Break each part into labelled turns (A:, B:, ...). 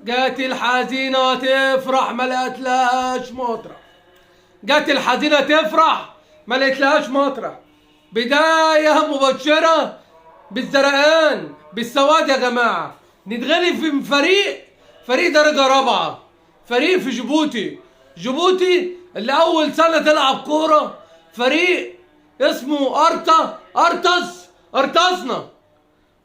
A: جات الحزينة تفرح ما لقتلهاش مطرح. جات الحزينة تفرح ما لقتلهاش مطرح. بداية مبشرة بالزرقان بالسواد يا جماعة. نتغني في فريق درجة رابعة، فريق في جيبوتي اللي أول سنة تلعب كورة. فريق اسمه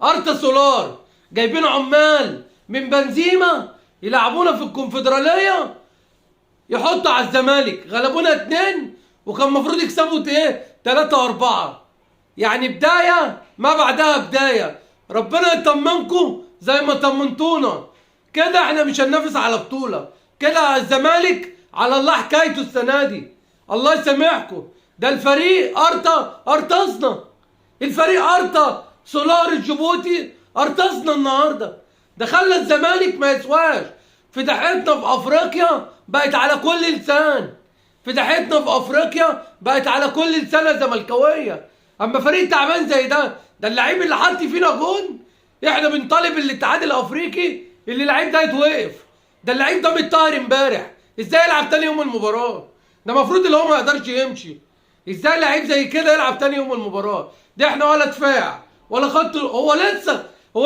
A: أرتا سولار. جايبين عمال من بنزيمة يلعبونا في الكونفدرالية، يحطوا على الزمالك. غلبونا 2 وكان المفروض يكسبوا 3 و4. يعني بداية ما بعدها بداية. ربنا يطمنكم زي ما طمنتونا كده. احنا مش هننافس على بطولة كده. الزمالك على الله حكايته السنة دي، الله يسامحكم. ده الفريق ارتصنا. الفريق ارتا سولار الجيبوتي ارتصنا النهارده. ده خلى الزمالك ما يسواش. فضحتنا في افريقيا بقت على كل لسان. فضحتنا في افريقيا بقت على كل لسانه زملكاويه. اما فريق تعبان زي ده اللعيب اللي حط فينا جون، احنا بنطالب الاتحاد الافريقي اللي اللعيب ده يتوقف. ده اللعيب ده متطهر امبارح، ازاي يلعب تاني يوم المباراه؟ ده المفروض اللي هو ما يقدرش يمشي. ازاي لعيب زي كده يلعب تاني يوم المباراه؟ ده احنا ولا دفاع ولا خط. هو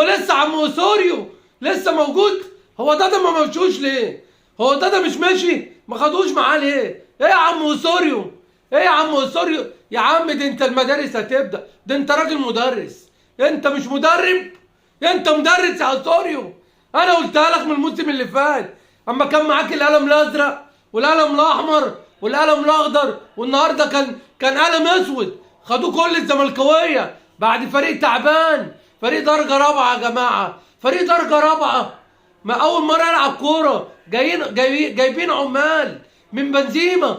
A: لسه عم اوسوريو لسه موجود. هو ده ما مشوش ليه؟ هو ده مش ماشي؟ ما خدوش معاه ليه؟ ايه يا عم اوسوريو؟ ايه يا عم اوسوريو؟ يا عم ده انت المدارس هتبدا. ده انت راجل مدرس، انت مش مدرب. انت مدرس يا اوسوريو. انا قلتها لك من الموسم اللي فات اما كان معاك القلم الازرق والقلم الاحمر والقلم الاخضر، والنهارده كان قلم اسود. خدوه كل الزملكاويه بعد فريق تعبان. فريق درجه رابعه يا جماعه، فريق درجه رابعه. ما اول مره يلعب كوره. جايبين عمال من بنزيمه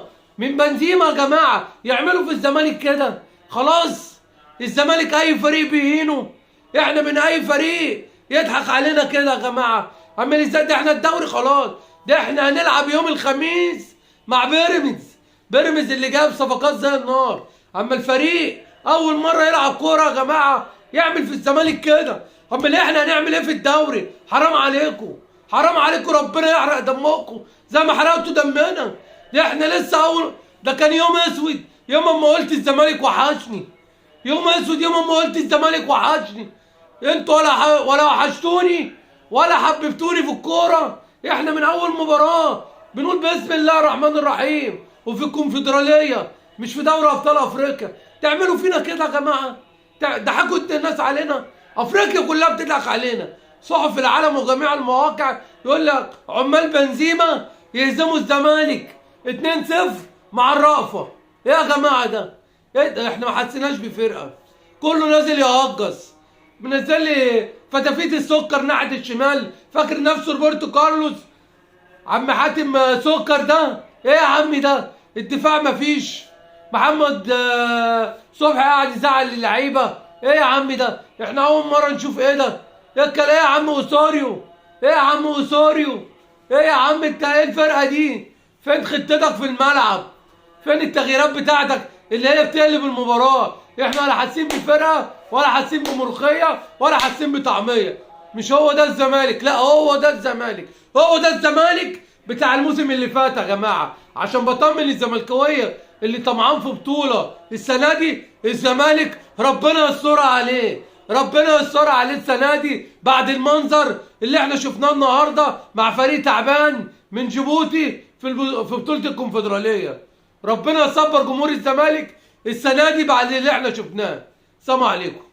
A: يا جماعه يعملوا في الزمالك كده. خلاص الزمالك اي فريق بيهينه. احنا من اي فريق يضحك علينا كده يا جماعه. عمال ازاي؟ ده احنا الدوري خلاص. ده احنا هنلعب يوم الخميس مع بيراميدز اللي جاب صفقات زي النار. اما الفريق اول مره يلعب كوره يا جماعه يعمل في الزمالك كده. امال احنا هنعمل ايه في الدوري؟ حرام عليكم، حرام عليكم. ربنا يحرق دمكم زي ما حرقتوا دمنا. ده احنا لسه ده كان يوم اسود يوم ما قلت الزمالك وحشني. يوم اسود يوم ما قلت الزمالك وحشني. انتوا ولا وحشتوني ولا حببتوني في الكوره. احنا من اول مباراه بنقول بسم الله الرحمن الرحيم، وفي الكونفدراليه مش في دوري ابطال افريقيا. تعملوا فينا كده يا جماعه؟ ضحكوا الناس علينا. افريقيا كلها بتضحك علينا. صحف العالم وجميع المواقع يقول لك عمال بنزيمه يهزموا الزمالك 2-0 مع الرأفة. ايه يا جماعه ده؟ ايه ده؟ احنا ما حسيناش بفرقه. كله نازل يهجص. منزل لي فتافيت السكر ناحيه الشمال، فاكر نفسه روبرتو كارلوس. عم حاتم سكر ده ايه يا عمي؟ ده الدفاع مفيش. محمد صبحي قاعد يزعل اللعيبه. ايه يا عمي ده؟ احنا اول مره نشوف ايه ده؟ ايه يا عم اوسوريو؟ ايه يا عم اوسوريو؟ ايه يا عم انت؟ ايه الفرقه دي؟ فين خطتك في الملعب؟ فين التغييرات بتاعتك اللي هي بتقلب المباراه؟ احنا ولا حاسين بفرقه ولا حاسين بملوخيه ولا حاسين بطعميه. مش هو ده الزمالك، لا هو ده الزمالك. هو ده الزمالك بتاع الموسم اللي فات يا جماعه. عشان بطمن الزملكاويه اللي طمعان في بطوله السنه دي. الزمالك ربنا يستر عليه، ربنا يستر عليه السنه دي بعد المنظر اللي احنا شفناه النهارده مع فريق تعبان من جيبوتي في بطوله الكونفدراليه. ربنا يصبر جمهور الزمالك السنه دي بعد اللي احنا شفناه. سلام عليكم.